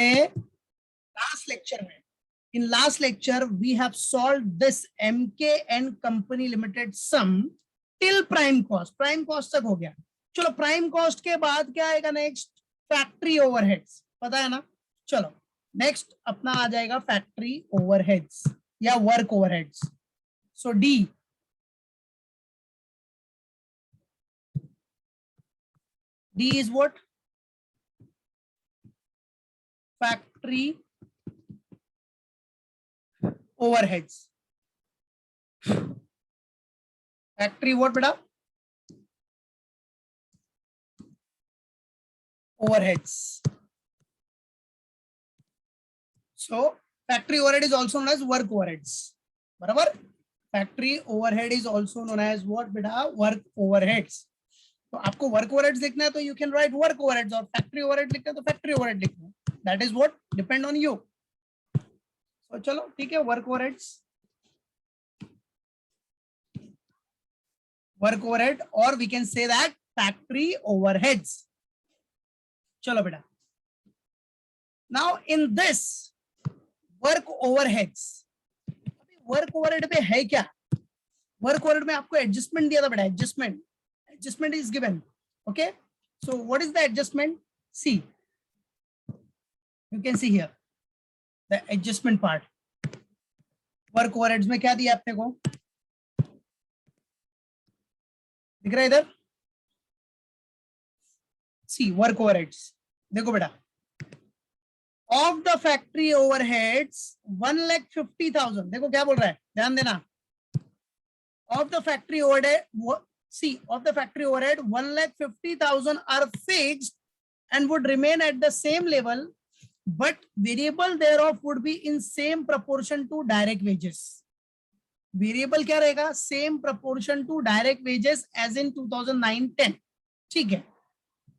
Last lecture में, in last lecture we have solved this MK and company limited sum till prime cost. Prime cost तक हो गया. चलो prime cost के बाद क्या आएगा नेक्स्ट? Factory overheads. पता है ना? चलो नेक्स्ट अपना आ जाएगा फैक्ट्री ओवरहेड्स या work overheads. So D, D is what? Factory overheads. Factory what beta? Overheads. So factory overhead is also known as work overheads. बराबर? Factory overhead is also known as what beta? Work overheads. तो आपको work overheads लिखना है तो you can write work overheads, और factory overhead लिखना है तो फैक्ट्री ओवरहेड लिखना है. That is what depend on you. तो चलो ठीक है, वर्क ओवरहेड्स, वर्क ओवरहेड, और we can say that factory overheads. चलो बेटा, now in this work overheads, work overhead पे है क्या? वर्क ओवरहेड में आपको एडजस्टमेंट दिया था बेटा. Adjustment is given. Okay, so what is the adjustment? See, you can see here the adjustment part. Work overheads में क्या दिया आपने को? दिख रहा है इधर? See, work overheads. देखो बेटा, of the factory overheads 1,50,000. देखो क्या बोल रहा है, ध्यान देना. Of the factory overhead, see, of the factory overhead 1,50,000 are fixed and would remain at the same level, but variable thereof would be in same proportion to direct wages. Variable क्या रहेगा? Same proportion to direct wages as in 2009-10. ठीक है,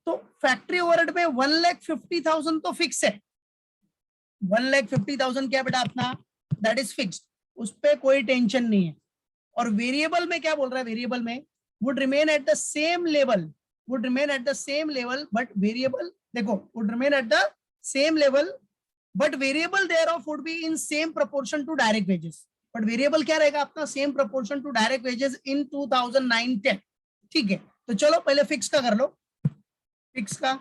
तो factory overhead में 1,50,000 तो fix है. 1,50,000 क्या बेटा अपना? दैट इज फिक्स्ड, उस पर कोई टेंशन नहीं है. और वेरिएबल में क्या बोल रहा है? वेरिएबल में would remain at the same level, would remain at the same level, but variable देखो would remain at the same level, but variable thereof would be in same proportion to direct wages. but variable क्या रहेगा अपना? same proportion to direct wages in 2009-10. ठीक है, तो चलो पहले fix का कर लो. फिक्स का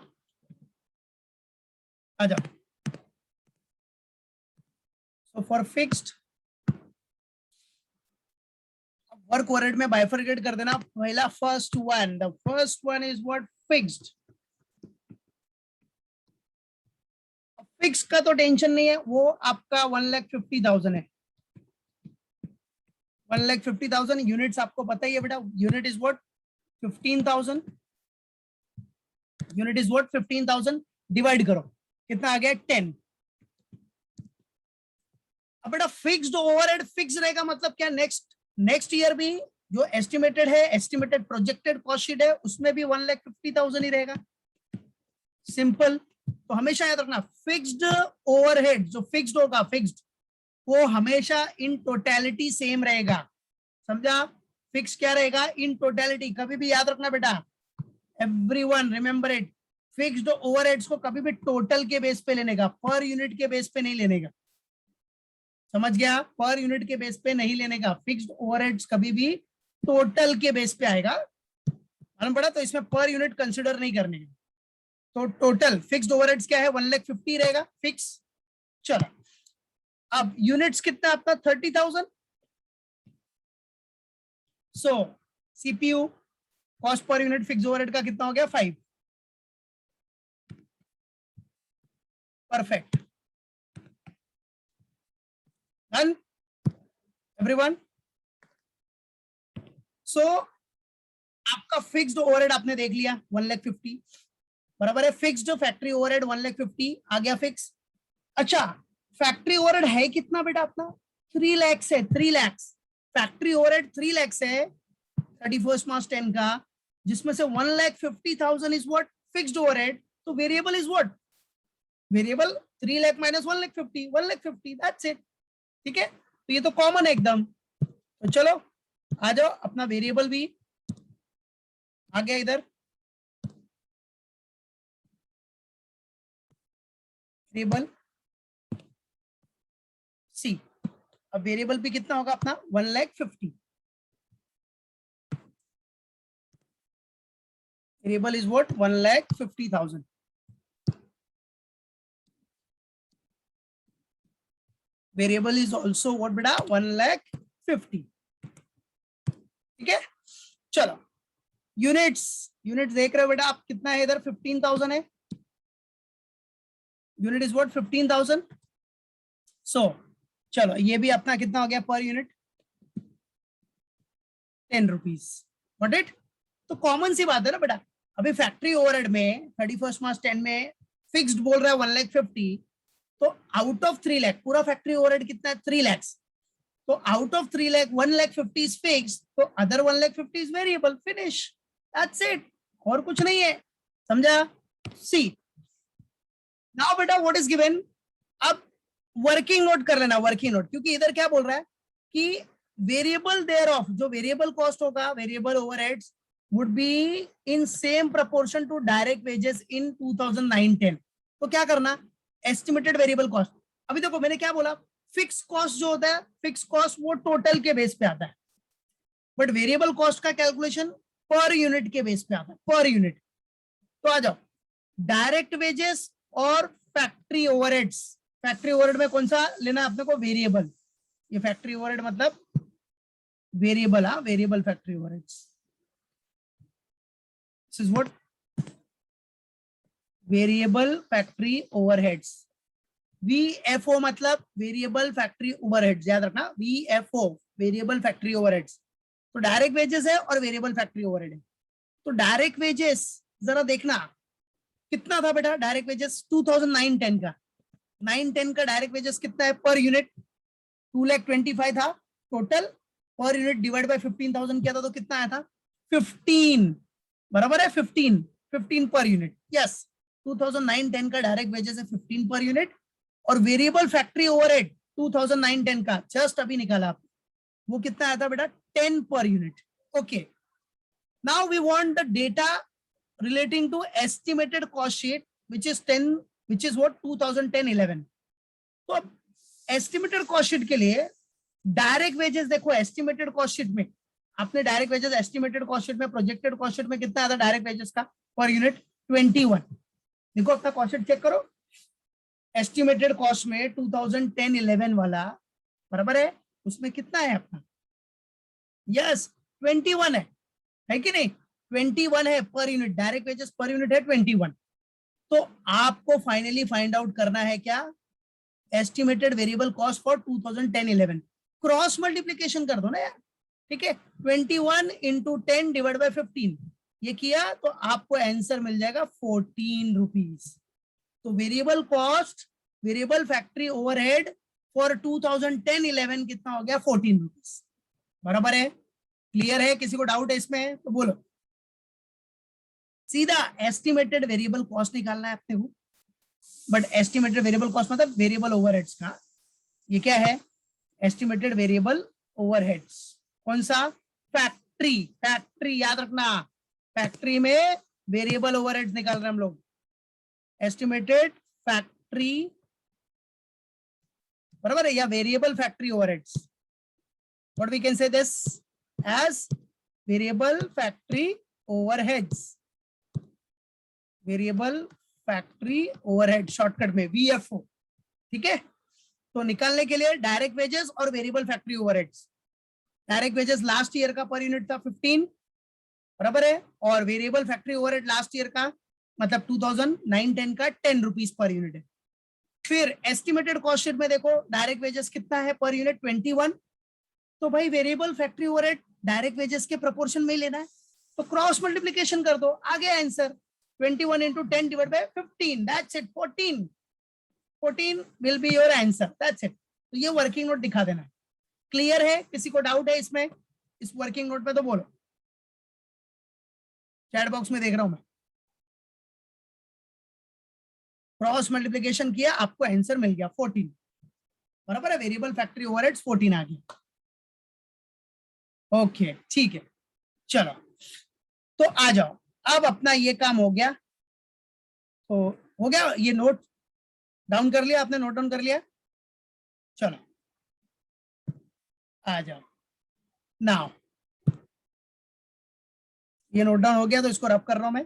आ जाओ. so for fixed work overhead में बाइफरकेट कर देना. पहला first one, the first one is what? Fixed. Fix का तो टेंशन नहीं है, वो आपका 1,50,000 है. 1,50,000 यूनिट्स आपको पता ही है बेटा. Unit is what? 15,000. Unit is what? 15,000. Divide करो, कितना आ गया? 10. अब बेटा फिक्स्ड ओवरहेड फिक्स रहेगा मतलब क्या? नेक्स्ट ईयर भी जो एस्टिमेटेड है, एस्टिमेटेड प्रोजेक्टेड कॉस्ट शीट है, उसमें भी 1,50,000 ही रहेगा. सिंपल. तो हमेशा याद रखना, फिक्स्ड ओवरहेड जो फिक्स्ड होगा, फिक्स्ड वो हमेशा इन टोटलिटी सेम रहेगा. समझा? फिक्स क्या रहेगा? In totality. कभी भी याद रखना बेटा, everyone remember it, fixed overheads को कभी भी टोटल के बेस पे लेने का, पर यूनिट के बेस पे नहीं लेने का. समझ गया? पर यूनिट के बेस पे नहीं लेने का. फिक्स्ड ओवरहेड्स कभी भी टोटल के बेस पे आएगा. मालूम पड़ा? तो इसमें पर यूनिट कंसिडर नहीं करने का. तो टोटल फिक्स्ड ओवरहेड्स क्या है? 1,50,000 रहेगा फिक्स. चलो अब यूनिट्स कितना आपका? 30,000. So CPU cost per unit fixed overhead का कितना हो गया? 5. परफेक्ट. Done? Everyone? So आपका फिक्स्ड ओवरहेड आपने देख लिया 1,50,000 बराबर है. फिक्स्ड फैक्ट्री ओवरहेड 1,50,000 आ गया फिक्स. अच्छा, फैक्ट्री ओवरहेड है कितना बेटा अपना? 3 लाख है. 3 लाख फैक्ट्री ओवरहेड 3 लाख है 31 मार्च 10 का, जिसमें से 1,50,000 इज व्हाट? Fixed overhead. तो variable is what? Variable 3 lakh minus 1,50,000, 1,50,000. That's it. ठीक है, तो ये तो कॉमन है एकदम. तो चलो आ जाओ, अपना वेरिएबल भी आ गया इधर. Variable C. अब वेरिएबल भी कितना होगा अपना 1,50,000। Variable is what 1,50,000। Variable is also what बेटा 1,50,000। ठीक है, चलो यूनिट्स। यूनिट्स देख रहे हो बेटा आप कितना है इधर 15,000 है। Unit is what 15,000। सो चलो ये भी अपना कितना हो गया per unit 10 rupees. What it. तो कॉमन सी बात है ना बेटा, अभी फैक्ट्री ओवरहेड में 31 मार्च 10 में फिक्स्ड बोल रहा है 1,50,000। तो आउट ऑफ 3 लाख पूरा फैक्ट्री ओवरहेड कितना है 3 लाख। तो out of 3 lakh 1,50,000 is fix, तो other 1,50,000 is variable. Finish, that's it, और कुछ नहीं है। समझा। सी नाउ बेटा व्हाट इज गिवन। अब वर्किंग नोट कर लेना, वर्किंग नोट, क्योंकि इधर क्या बोल रहा है कि वेरिएबल देयर ऑफ, जो वेरिएबल कॉस्ट होगा, variable overheads would be in same proportion to direct wages in 2009-10। तो क्या करना, एस्टिमेटेड वेरिएबल कॉस्ट। अभी देखो मैंने क्या बोला, फिक्स कॉस्ट जो होता है, फिक्स कॉस्ट वो टोटल के बेस पे आता है, बट वेरिएबल कॉस्ट का कैलकुलेशन पर यूनिट के बेस पे आता है, पर यूनिट। तो आ जाओ, डायरेक्ट वेजेस और फैक्ट्री ओवरहेड्स। फैक्ट्री ओवरहेड में कौन सा लेना है अपने को, वेरिएबल। ये फैक्ट्री ओवरहेड मतलब वेरिएबल, हाँ variable factory overheads. This is what variable factory overheads. VFO मतलब वेरिएबल फैक्ट्री ओवरहेड्स, याद रखना, वीएफओ वेरिएबल फैक्ट्री ओवरहेड्स। तो डायरेक्ट वेजेस है और वेरिएबल फैक्ट्री ओवरहेड है। तो डायरेक्ट वेजेस जरा देखना कितना था बेटा, डायरेक्ट वेजेस 2009-10 का, 9-10 का डायरेक्ट वेजेस कितना है पर यूनिट, 2,25,000 था total, per unit divide by 15,000 किया था तो कितना आया था 15, बराबर है 15 पर यूनिट। यस, 2009-10 का डायरेक्ट वेजेस है 15 पर यूनिट, और वेरिएबल फैक्ट्री ओवरहेड 2009-10 का जस्ट अभी निकाला आप, वो कितना आया था बेटा 10 per unit. Okay, now we want the data relating to estimated cost sheet which is 10, which is what 2010-11। तो अब एस्टिमेटेड कॉस्ट शीट के लिए डायरेक्ट वेजेस देखो, एस्टिमेटेड कॉस्ट शीट में आपने direct wages, estimated cost sheet में, projected cost sheet में कितना आता है डायरेक्ट वेजेस का पर यूनिट 21। देखो अपना कॉस्ट शीट चेक करो, एस्टिमेटेड कॉस्ट में 2010-11 वाला बराबर है, उसमें कितना है अपना, यस 21 है कि नहीं, 21 है per unit, direct wages per unit है 21। तो आपको फाइनली फाइंड आउट करना है क्या, estimated variable cost for 2010-11। Cross multiplication कर दो ना यार, ठीक है, 21 इंटू 10 डिवाइड बाय 15, ये किया तो आपको आंसर मिल जाएगा 14 रुपीज। तो variable cost, variable factory overhead for 2010-11 कितना हो गया 14 रुपीज, बराबर है। क्लियर है, किसी को डाउट है इसमें तो बोलो। सीधा एस्टिमेटेड वेरिएबल कॉस्ट निकालना है अपने को, बट एस्टिमेटेड वेरिएबल कॉस्ट मतलब वेरिएबल ओवरहेड्स का, ये क्या है एस्टिमेटेड वेरिएबल ओवरहेड्स, कौन सा, फैक्ट्री। फैक्ट्री याद रखना, फैक्ट्री में वेरिएबल ओवरहेड्स निकाल रहे हैं हम लोग, एस्टिमेटेड फैक्ट्री, बराबर है, या variable factory overheads, what we can say this as variable factory overheads, variable factory overhead shortcut में वीएफओ। ठीक है, तो निकालने के लिए डायरेक्ट वेजेस और variable factory overheads. Direct wages last year का पर यूनिट था 15, बराबर है, और variable factory overhead last year का मतलब 2009-10 का 10 रुपीज पर यूनिट है। फिर एस्टिमेटेड कॉस्ट शीट में देखो डायरेक्ट वेजेस कितना है पर यूनिट 21, तो भाई variable factory overhead direct wages के प्रोपोर्शन में ही लेना है, तो क्रॉस मल्टीप्लीकेशन कर दो, आ गया answer 21 into 10 divided by 15, that's it, 14 will be your answer, that's it। तो ये वर्किंग नोट दिखा देना। क्लियर है, किसी को डाउट है इसमें, इस वर्किंग नोट पे तो बोलो, चैट बॉक्स में देख रहा हूं मैं। क्रॉस मल्टीप्लीकेशन किया, आपको आंसर मिल गया 14, बराबर है, वेरिएबल फैक्ट्री ओवरहेड्स 14 आ गया। ओके ठीक है, चलो तो आ जाओ, अब अपना ये काम हो गया, तो हो गया ये नोट, डाउन कर लिया आपने, नोट डाउन कर लिया? चलो आ जाओ नाउ। ये नोट डाउन हो गया तो इसको रब कर रहा हूं मैं।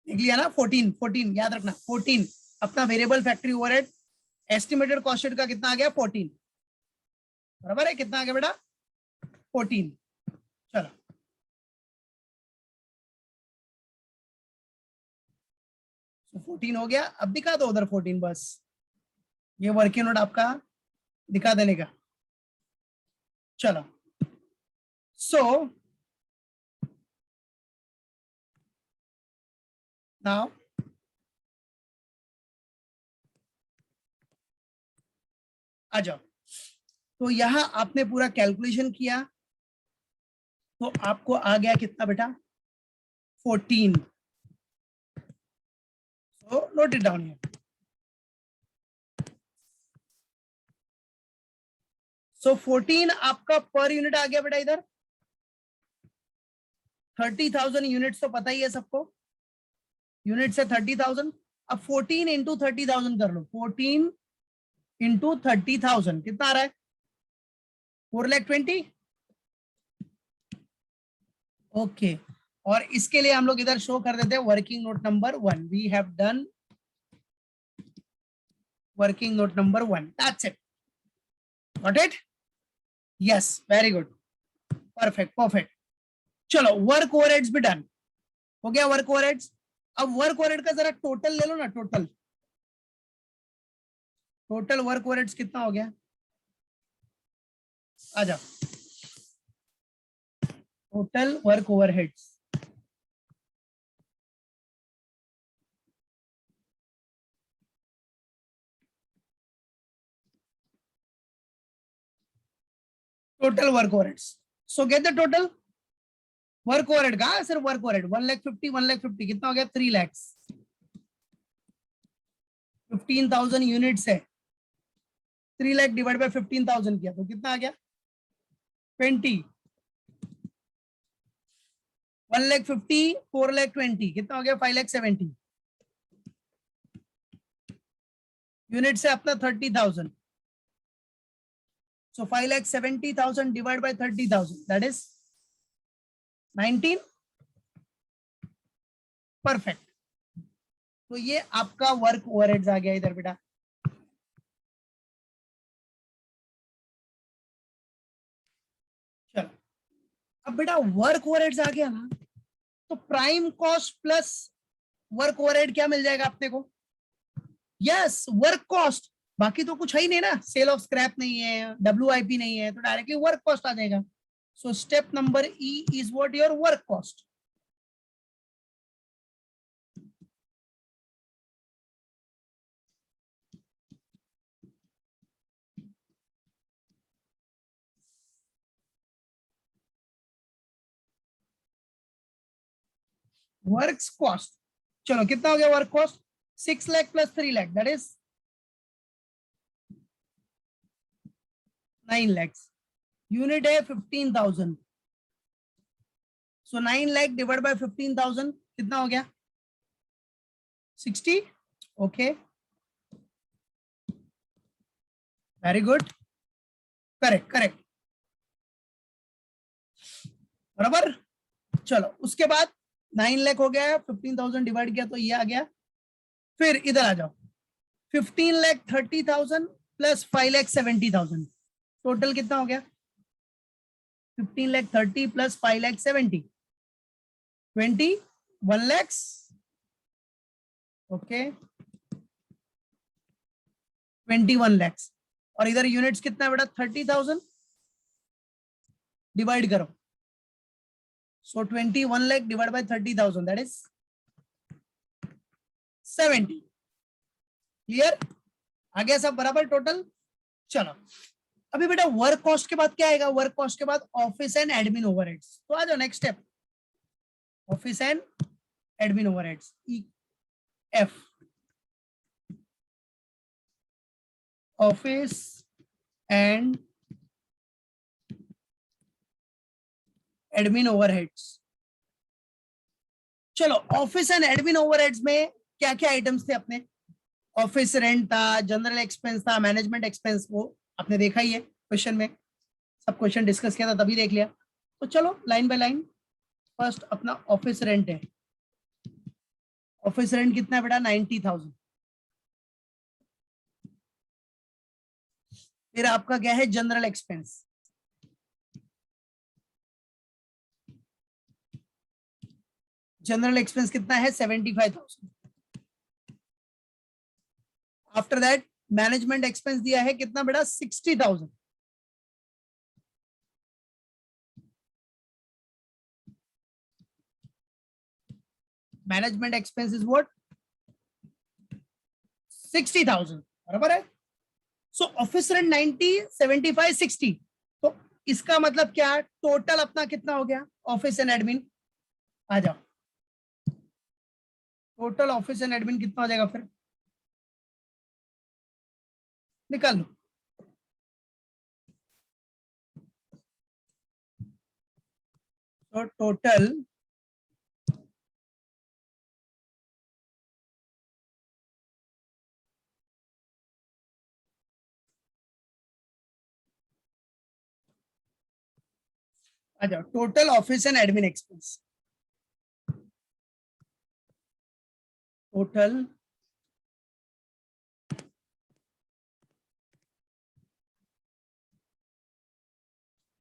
लिख लिया ना? 14 14 याद रखना, 14 अपना variable factory overhead estimated cost sheet का कितना आ गया? 14। बराबर है? कितना आ गया बेटा? 14। चलो 14 हो गया। अब दिखा दो उधर 14 बस, ये वर्किंग नोट आपका दिखा देने का। चलो सो नाउ आ जाओ। तो यहां आपने पूरा कैलकुलेशन किया तो आपको आ गया कितना बेटा? 14। So note it down here. सो 14 आपका पर यूनिट आ गया बेटा इधर। 30,000 यूनिट्स तो पता ही है सबको, यूनिट से 30,000। अब 14 इंटू 30,000 कर लो। 14 इंटू 30,000 कितना आ रहा है? 4,20,000। ओके, और इसके लिए हम लोग इधर शो कर देते हैं working note number 1। We have done working note number 1। That's it. Got it? Yes, very good, perfect perfect. चलो वर्क ओवरहेड्स भी डन हो गया। वर्क ओवरहेड्स, अब वर्क ओवरहेड का जरा टोटल ले लो ना। टोटल टोटल वर्क ओवरहेड्स कितना हो गया? आ जाओ। Total work overheads total work overheads. So get the total work overhead का। सिर्फ वर्क ओवरहेड 1,50,000 1,50,000 कितना हो गया? 3 लाख। 15,000 यूनिट्स है, 3 लाख डिवाइड बाय 15,000 किया तो कितना आ गया? 20। 1,50,000 4,20,000 कितना हो गया? 5,70,000 यूनिट से अपना 30,000। सो 5,70,000 divide by 30,000 that is 19। Perfect. तो ये आपका वर्क ओवरहेड्स आ गया इधर बेटा। चलो अब बेटा वर्क ओवरहेड्स आ गया ना, तो prime cost plus work overhead क्या मिल जाएगा अपने को? Yes, work cost. बाकी तो कुछ है ही नहीं ना, सेल ऑफ स्क्रैप नहीं है, WIP नहीं है, तो डायरेक्टली वर्क कॉस्ट आ जाएगा। So step number E is what? Your work cost. Work cost, चलो कितना हो गया work cost? 6 lakh plus 3 lakh that is 9 lakh. Unit है 15,000। सो 9 लाख डिवाइड बाय 15,000 कितना हो गया? 60। Okay, very good, correct correct, बराबर। चलो उसके बाद 9 लाख हो गया, 15,000 डिवाइड किया तो ये आ गया। फिर इधर आ जाओ, 15,30,000 प्लस 5,70,000 टोटल कितना हो गया? 15,30,000 प्लस 5,70,000 21 लाख। ओके 21 लाख। और इधर यूनिट्स कितना बेटा? 30,000 डिवाइड करो। So 21 lakh divide by 30,000 that is 70। Clear? आ गया सब बराबर टोटल? चलो अभी बेटा वर्क कॉस्ट के बाद क्या आएगा? वर्क कॉस्ट के बाद ऑफिस एंड एडमिन ओवरहेड्स। तो आ जाओ next step, office and admin overheads EF। Office and admin overheads. चलो ऑफिस एंड एडमिन ओवरहेड्स में क्या क्या आइटम्स थे अपने? ऑफिस रेंट था, जनरल एक्सपेंस था, मैनेजमेंट एक्सपेंस, वो आपने देखा ही है क्वेश्चन में, सब क्वेश्चन डिस्कस किया था तभी देख लिया। तो चलो लाइन बाय लाइन, फर्स्ट अपना ऑफिस रेंट है। ऑफिस रेंट कितना है बेटा? 90,000। फिर आपका क्या है? General expense. जनरल एक्सपेंस कितना है? 75,000। आफ्टर दैट मैनेजमेंट एक्सपेंस दिया है कितना बेटा? 60,000। Management expense is what? 60,000, बराबर है। सो ऑफिस रेंट 90, 75, 60। तो इसका मतलब क्या? टोटल अपना कितना हो गया? ऑफिस एंड एडमिन, आ जाओ, टोटल ऑफिस एंड एडमिन कितना हो जाएगा? फिर निकाल लो। तो टोटल आ जाओ, total office and admin expense, total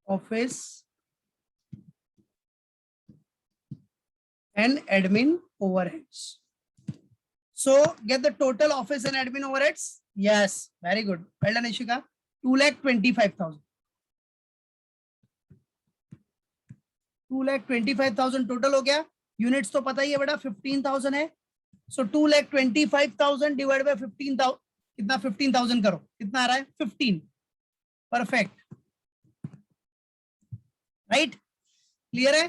office and admin overheads. So get the total office and admin overheads. Yes, very good. Well done, Ishika. 2,25,000. 2,25,000 total हो गया। यूनिट्स तो पता ही है बेटा 15,000 है। सो 2,25,000 डिवाइड बाय 15,000, कितना? 15,000 करो, कितना आ रहा है? 15। परफेक्ट, राइट, क्लियर है।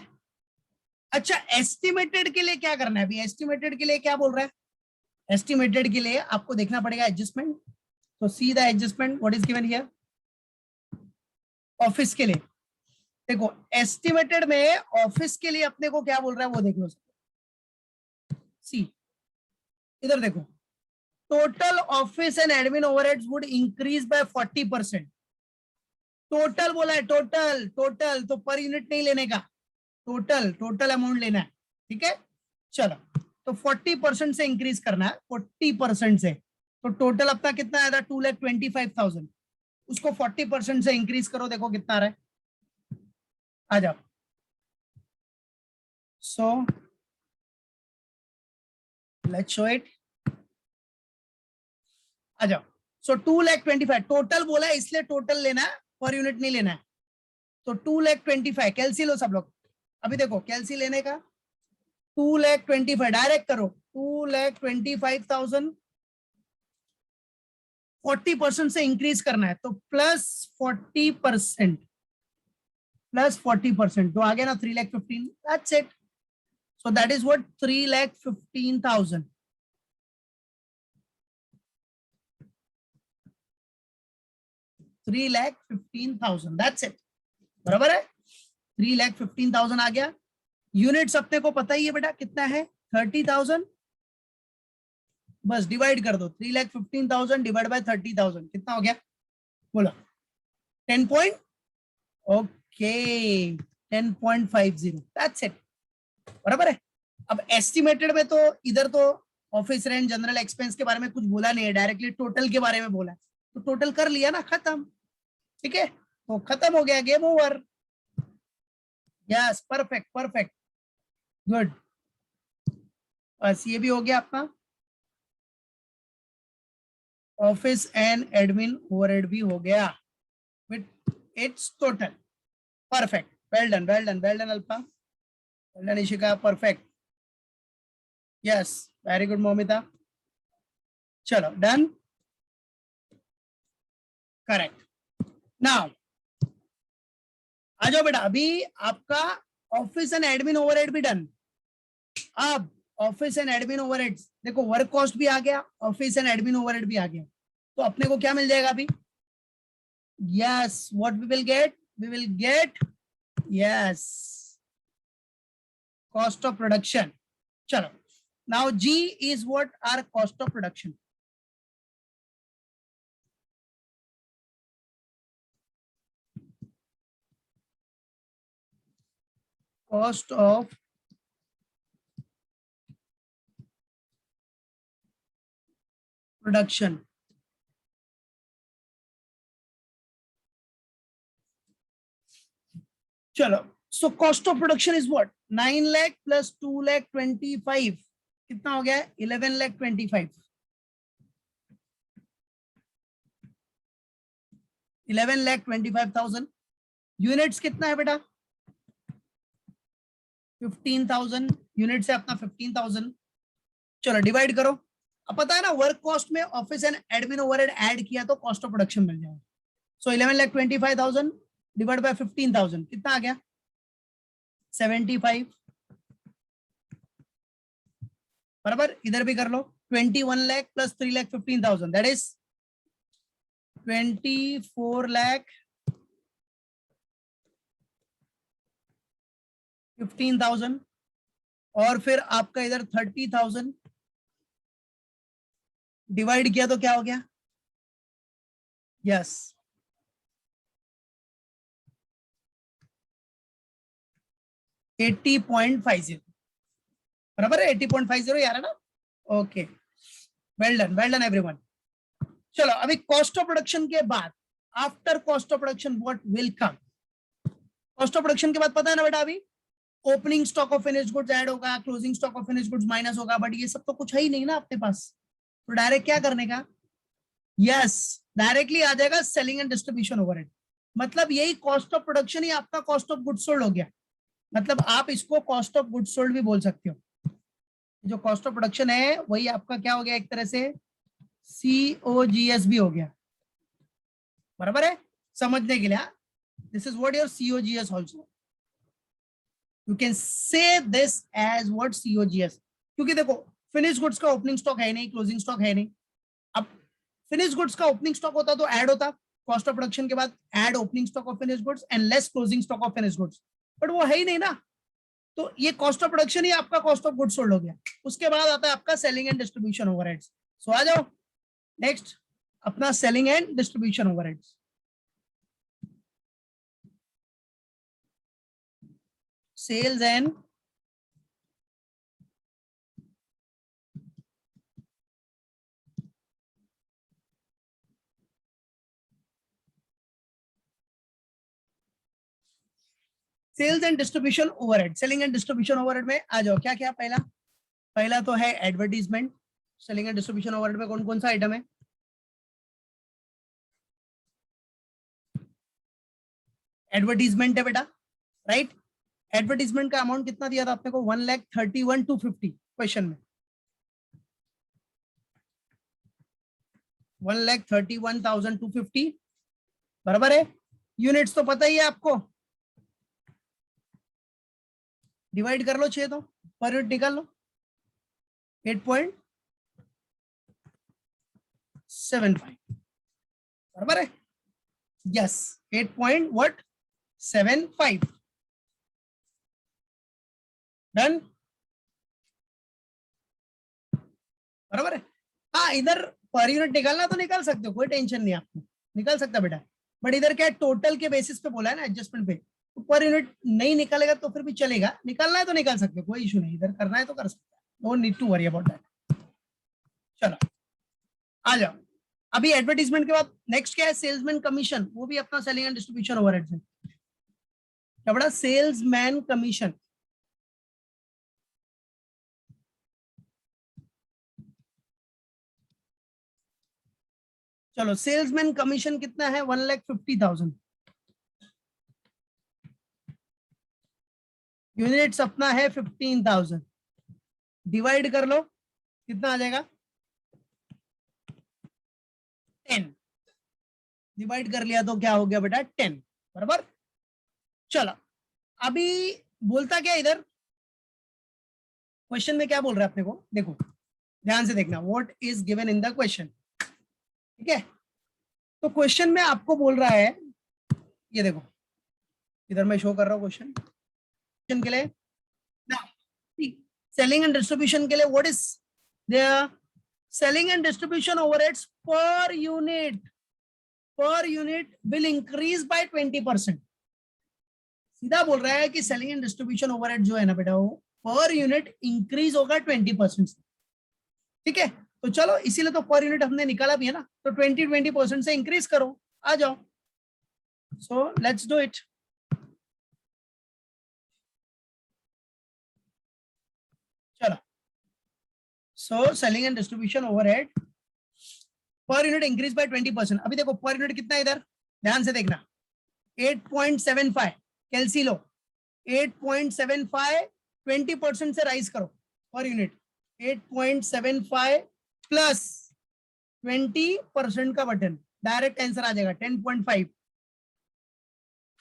अच्छा, एस्टिमेटेड के लिए क्या करना है अभी? एस्टिमेटेड के लिए क्या बोल रहा है? एस्टिमेटेड के लिए आपको देखना पड़ेगा एडजस्टमेंट। तो see the adjustment what is given here. Office के लिए देखो, एस्टिमेटेड में ऑफिस के लिए अपने को क्या बोल रहा है वो देख लो। सी, इधर देखो, total office and admin overheads would increase by 40%। Total बोला है, टोटल टोटल, तो पर यूनिट नहीं लेने का, टोटल टोटल अमाउंट लेना है, ठीक है। चलो, तो 40% से इंक्रीज करना है, 40% से। तो टोटल अपना कितना आया था? 2,25,000। उसको 40% से इंक्रीज करो, देखो कितना आ रहा है। आ जाओ। So let's show it. आ जाओ। सो 2,25,000 टोटल बोला है, इसलिए टोटल लेना है, पर यूनिट नहीं लेना है। तो 2,25,000 कैलसी लो सब लोग। अभी देखो कैलसी लेने का, 2,25,000 डायरेक्ट करो। 2,25,000 40% से इंक्रीज करना है, तो प्लस 40%, प्लस 40%, तो आ गया ना 3,15,000। That's it. So that is what 3,15,000। 3,15,000, that's it, बराबर है। 3,15,000 आ गया। यूनिट्स अपने को पता ही है बेटा कितना है? 30,000। बस डिवाइड कर दो, 3,15,000 डिवाइड बाय 30,000 कितना हो गया? बोलो। 10 पॉइंट, ओके, 10.50, दैट्स इट, बराबर है। अब एस्टिमेटेड में तो इधर तो ऑफिस रेंट, जनरल एक्सपेंस के बारे में कुछ बोला नहीं है, डायरेक्टली टोटल के बारे में बोला है। तो टोटल कर लिया ना, खत्म, ठीक है, तो खत्म हो गया, game over. Yes, perfect perfect, good. बस ये भी हो गया आपका। ऑफिस एंड एडमिन ओवरहेड भी हो गया with its total. Perfect, well done well done well done Alpa, well done Ishika, perfect. Yes, very good Momita. चलो डन, करेक्ट। नाउ आ जाओ बेटा, अभी आपका ऑफिस एंड एडमिन ओवरहेड भी डन। अब ऑफिस एंड एडमिन ओवरहेड देखो, वर्क कॉस्ट भी आ गया, ऑफिस एंड एडमिन ओवरहेड भी आ गया। तो अपने को क्या मिल जाएगा अभी? Yes, what we will get? We will get, yes, cost of production. चलो, now G is what? Our cost of production. Cost of production, चलो so cost of production is what 9 lakh plus 2 lakh 25 कितना हो गया 11 लाख 25 11 लाख 25,000 यूनिट्स कितना है बेटा 15,000 unit से अपना 15,000 चलो डिवाइड करो अब पता है ना वर्क कॉस्ट में office and admin overhead add किया तो कॉस्ट ऑफ प्रोडक्शन मिल जाएगा सो 11,25,000 डिवाइड बाय 15,000 कितना आ गया 75 बराबर इधर भी कर लो 21 lakh plus 3 lakh 15,000 that is 24 lakh 15,000 और फिर आपका इधर 30,000 डिवाइड किया तो क्या हो गया यस 80.50 बराबर है 80.50 यार है ना ओके वेल डन एवरीवन चलो अभी कॉस्ट ऑफ प्रोडक्शन के बाद after cost of production what will come cost of production के बाद पता है ना बेटा अभी opening stock of finished goods add होगा closing stock of finished goods minus होगा बट ये सब तो कुछ है ही नहीं ना अपने पास तो डायरेक्ट क्या करने का यस डायरेक्टली आ जाएगा सेलिंग एंड डिस्ट्रीब्यूशन ओवरहेड मतलब यही कॉस्ट ऑफ प्रोडक्शन ही आपका कॉस्ट ऑफ गुड्स सोल्ड हो गया मतलब आप इसको कॉस्ट ऑफ गुड्स सोल्ड भी बोल सकते हो जो कॉस्ट ऑफ प्रोडक्शन है वही आपका क्या हो गया एक तरह से COGS भी हो गया बराबर है समझने के लिए this is what your COGS also you can say this as what COGS क्योंकि देखो फिनिश गुड्स का ओपनिंग स्टॉक है नहीं क्लोजिंग स्टॉक है नहीं अब फिनिश गुड्स का ओपनिंग स्टॉक होता तो ऐड होता कॉस्ट ऑफ प्रोडक्शन के बाद add opening stock of finish goods and less closing stock of finish goods but वो है ही नहीं ना तो ये कॉस्ट ऑफ प्रोडक्शन ही आपका कॉस्ट ऑफ गुड्स सोल्ड हो गया उसके बाद आता है आपका selling and distribution overheads so आ जाओ नेक्स्ट अपना selling and distribution overheads sales and sales and distribution overhead selling and distribution overhead में आ जाओ क्या क्या पहला तो है advertisement selling and distribution overhead में कौन कौन सा आइटम है एडवर्टीजमेंट है बेटा राइट एडवर्टीजमेंट का अमाउंट कितना दिया था आपने को 1,31,250 क्वेश्चन में 1,31,250 बराबर है यूनिट्स तो पता ही है आपको डिवाइड कर लो 6 तो पर यूनिट निकाल लो 8.75 बराबर है यस 8.75 डन बराबर है हाँ इधर पर यूनिट निकालना तो निकाल सकते हो कोई टेंशन नहीं आपको निकाल सकता बेटा बट इधर क्या टोटल के बेसिस पे बोला है ना एडजस्टमेंट पे तो पर यूनिट नहीं निकालेगा तो फिर भी चलेगा निकालना है तो निकाल सकते हो कोई इशू नहीं इधर करना है तो कर सकते हो no need to worry about that चलो आ जाओ अभी एडवर्टीजमेंट के बाद नेक्स्ट क्या है सेल्समैन कमीशन वो भी अपना सेलिंग एंड डिस्ट्रीब्यूशन ओवरहेड्स है क्या बड़ा सेल्समैन कमीशन चलो सेल्समैन कमीशन कितना है 1,50,000 यूनिट्स अपना है 15,000 डिवाइड कर लो कितना आ जाएगा 10 डिवाइड कर लिया तो क्या हो गया बेटा 10 बराबर चलो अभी बोलता क्या इधर क्वेश्चन में क्या बोल रहा है अपने को देखो ध्यान से देखना what is given in the question ठीक है तो क्वेश्चन में आपको बोल रहा है ये देखो इधर मैं शो कर रहा हूँ क्वेश्चन के लिए सेलिंग एंड डिस्ट्रीब्यूशन के लिए what is there selling and distribution overheads per unit will increase by 20% सीधा बोल रहा है कि सेलिंग एंड डिस्ट्रीब्यूशन ओवरहेड जो है ना बेटा, वो पर यूनिट इंक्रीज होगा 20%। ठीक है, तो चलो इसीलिए तो पर यूनिट हमने निकाला भी है ना, तो 20% से इंक्रीज करो, आ जाओ। So let's do it. चलो, so selling and distribution overhead per unit increase by 20%। अभी देखो पर यूनिट कितना है इधर, ध्यान से देखना, 8.75 कैलसी लो, 8.75 20% से राइज करो पर यूनिट, 8.75 प्लस 20% का बटन, डायरेक्ट आंसर आ जाएगा 10.5,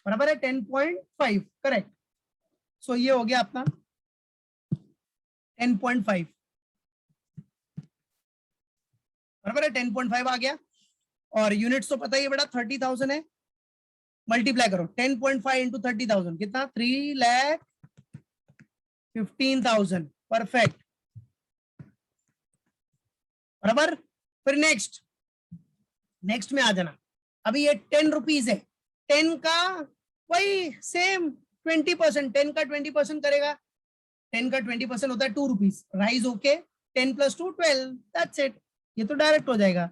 बराबर है 10.5, करेक्ट। सो ये हो गया अपना 10.5, बराबर है 10.5 आ गया। और यूनिट्स तो पता ही है बेटा 30,000 है, मल्टीप्लाई करो 10.5 इंटू 30,000 कितना, 3,15,000, परफेक्ट, बराबर। फिर नेक्स्ट में आ जाना। अभी ये 10 रुपीज है, 10 का वही सेम 20%, 10 का 20% करेगा, 10 का 20% होता है 2 रुपीज, राइज होके 10 प्लस 2 12, दैट्स इट। ये तो डायरेक्ट हो जाएगा,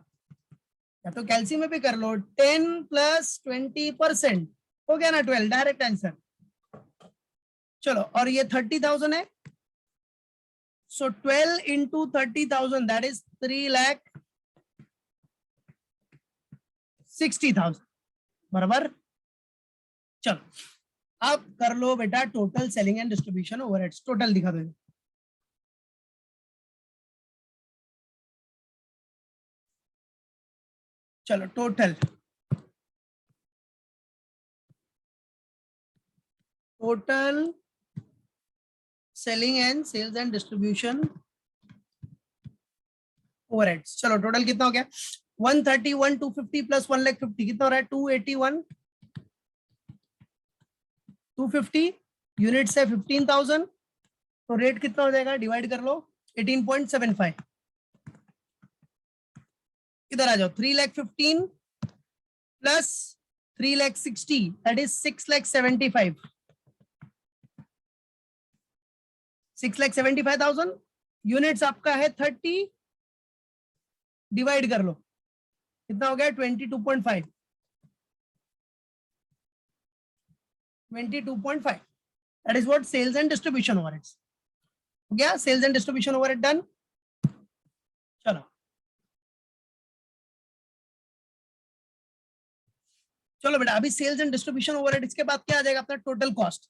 या तो कैल्सी में भी कर लो, 10 प्लस 20% हो गया ना 12, डायरेक्ट आंसर। चलो, और ये 30,000 है, सो 12 इंटू 30,000 दैट इज 3,60,000, बराबर। चलो अब कर लो बेटा total selling and distribution overheads, total दिखा दो। चलो total selling and sales and distribution overheads, चलो टोटल कितना हो गया, 131 250 प्लस 1,50,000 कितना हो रहा है, 281 250, यूनिट्स है 15,000, तो रेट कितना हो जाएगा, डिवाइड कर लो 18.75, इधर आ जाओ, 3,15,000 प्लस 3,60,000 दैट इज 6,75,000, 6,75,000, यूनिट्स आपका है 30, डिवाइड कर लो कितना हो गया, 22.5, 22.5, that is what sales and distribution overheads हो गया। Sales and distribution overhead done. चलो चलो बेटा, अभी सेल्स एंड डिस्ट्रीब्यूशन ओवरहेड, इसके बाद क्या आ जाएगा अपना, टोटल कॉस्ट।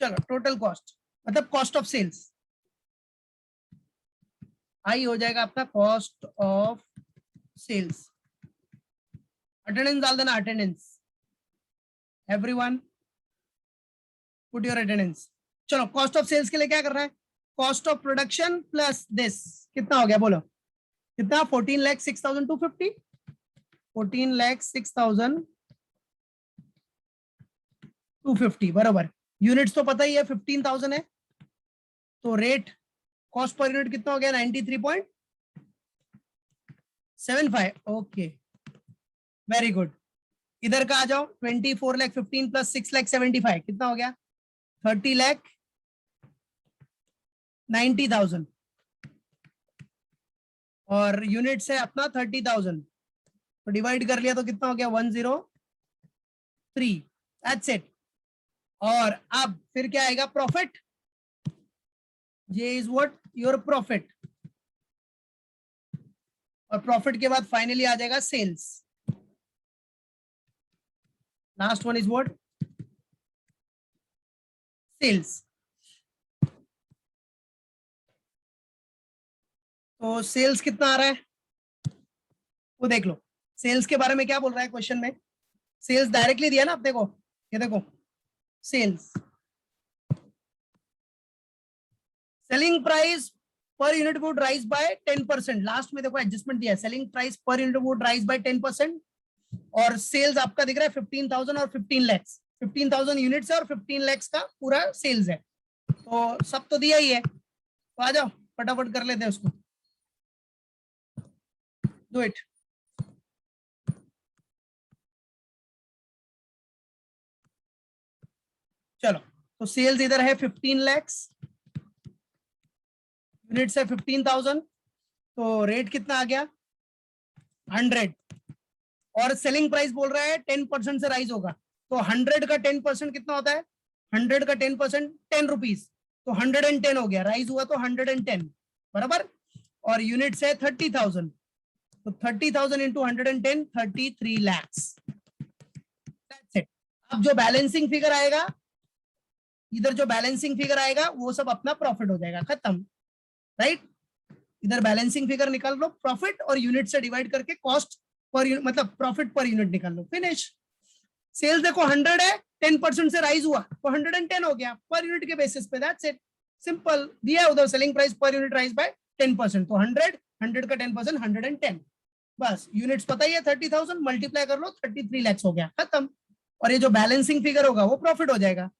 चलो टोटल कॉस्ट मतलब कॉस्ट ऑफ सेल्स, आई हो जाएगा अपना कॉस्ट ऑफ सेल्स। अटेंडेंस डाल देना, attendance, everyone put your attendance. चलो कॉस्ट ऑफ सेल्स के लिए क्या कर रहा है, cost of production plus this कितना हो गया बोलो, कितना, 14,06,250, 14,06,250, बराबर। यूनिट्स तो पता ही है 15,000 है, तो रेट कॉस्ट पर यूनिट कितना हो गया, 93.75, ओके वेरी गुड। इधर का आ जाओ, 24,15,000 प्लस 6,75,000 कितना हो गया, 30,90,000, और यूनिट्स है अपना 30,000, तो डिवाइड कर लिया तो कितना हो गया, 103, दैट्स इट। और अब फिर क्या आएगा, प्रॉफिट, ये इज व्हाट योर प्रॉफिट, और प्रॉफिट के बाद फाइनली आ जाएगा sales, last one is what, sales. तो सेल्स कितना आ रहा है वो देख लो, सेल्स के बारे में क्या बोल रहा है क्वेश्चन में, सेल्स डायरेक्टली दिया ना अपने को, ये देखो sales, selling price per unit would rise by 10%, लास्ट में देखो एडजस्टमेंट दिया है, selling price per unit would rise by 10%, और सेल्स आपका दिख रहा है 15,000 और 15 लैक्स, 15,000 यूनिट्स है और 15 लैक्स का पूरा सेल्स है, तो सब तो दिया ही है, तो आ जाओ फटाफट कर लेते हैं उसको, डू इट। चलो, तो सेल्स इधर है 15 lakhs, यूनिट्स है 15,000, तो रेट कितना आ गया 100, और सेलिंग प्राइस बोल रहा है 10% से राइज होगा, तो 100 का 10% कितना होता है, 100 का 10% 10 रुपीज, तो 110 हो गया, राइज हुआ तो 110 बराबर, और यूनिट्स है 30,000, तो 30,000 इंटू 110 33 lakhs। That's it। अब जो बैलेंसिंग फिगर आएगा, इधर जो बैलेंसिंग फिगर आएगा वो सब अपना प्रॉफिट हो जाएगा, खत्म, राइट। इधर बैलेंसिंग फिगर निकाल लो, प्रॉफिट और यूनिट से डिवाइड करके कॉस्ट पर यूनिट, मतलब प्रॉफिट पर यूनिट निकाल लो, फिनिश। सेल्स देखो 100 है, 10% से राइज हुआ तो 110 हो गया पर यूनिट के बेसिस पे, दैट्स इट, सिंपल। दिया है उधर selling price per unit rise by 10%, तो 100 का 10% 110, बस यूनिट्स पता ही है 30,000 मल्टीप्लाई कर लो 33 lakhs हो गया, खत्म। और ये जो बैलेंसिंग फिगर होगा वो प्रॉफिट हो जाएगा।